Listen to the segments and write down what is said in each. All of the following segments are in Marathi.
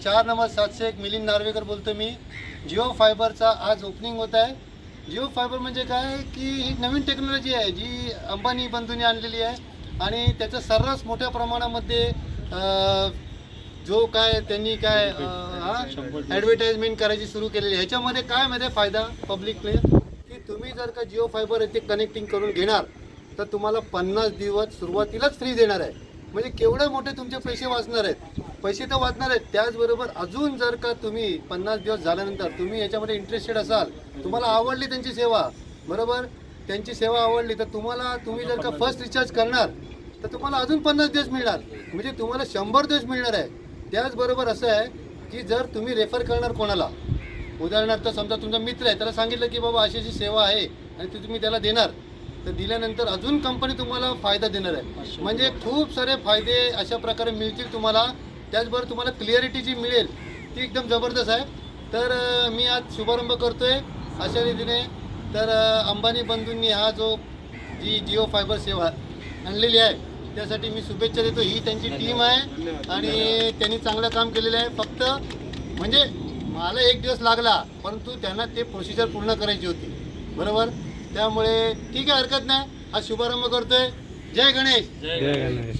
4 नंबर 701 मिलिंद नार्वेकर बोलतो मी। जिओ फायबरचा आज ओपनिंग होत आहे। जिओ फायबर म्हणजे काय की ही नवीन टेक्नॉलॉजी आहे जी अंबानी बंधूंनी आणलेली आहे आणि त्याचं सर्रास मोठ्या प्रमाणामध्ये जो काय त्यांनी काय ॲडव्हर्टाइजमेंट करायची सुरू केलेली आहे। ह्याच्यामध्ये काय मध्ये फायदा पब्लिकने की तुम्ही जर का जिओ फायबर येथे कनेक्टिंग करून घेणार तर तुम्हाला 50 दिवस सुरुवातीलाच फ्री देणार आहे। म्हणजे केवढे मोठे तुमचे पैसे वाचणार आहेत, पैसे तर वाचणार आहेत, त्याचबरोबर अजून जर का तुम्ही 50 दिवस झाल्यानंतर तुम्ही याच्यामध्ये इंटरेस्टेड असाल, तुम्हाला आवडली त्यांची सेवा, बरोबर, त्यांची सेवा आवडली तर तुम्ही जर का फर्स्ट रिचार्ज करणार तर तुम्हाला अजून 50 दिवस मिळणार, म्हणजे तुम्हाला 100 दिवस मिळणार आहे। त्याचबरोबर असं आहे की जर तुम्ही रेफर करणार कोणाला, उदाहरणार्थ समजा तुमचा मित्र आहे, त्याला सांगितलं की बाबा अशी अशी सेवा आहे आणि ती तुम्ही त्याला देणार, तर दिल्यानंतर अजून कंपनी तुम्हाला फायदा देणार आहे। म्हणजे खूप सारे फायदे अशा प्रकारे मिळतील तुम्हाला। त्याचबरोबर तुम्हाला क्लिअरिटी जी मिळेल ती एकदम जबरदस्त आहे। तर मी आज शुभारंभ करतोय अशा रीतीने। तर अंबानी बंधूंनी हा जो जी जिओ फायबर सेवा आणलेली आहे त्यासाठी मी शुभेच्छा देतो। ही त्यांची टीम आहे आणि त्यांनी चांगलं काम केलेलं आहे। फक्त म्हणजे मला 1 दिवस लागला, परंतु त्यांना ते प्रोसिजर पूर्ण करायची होती, बरोबर। त्यामुळे ठीक आहे, हरकत नाही, हा शुभारंभ करतोय। जय गणेश, जय गणेश।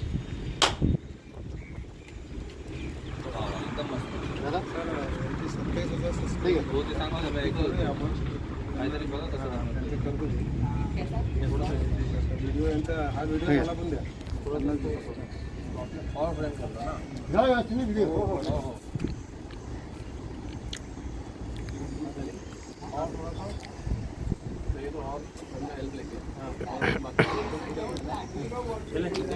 व्हिडिओ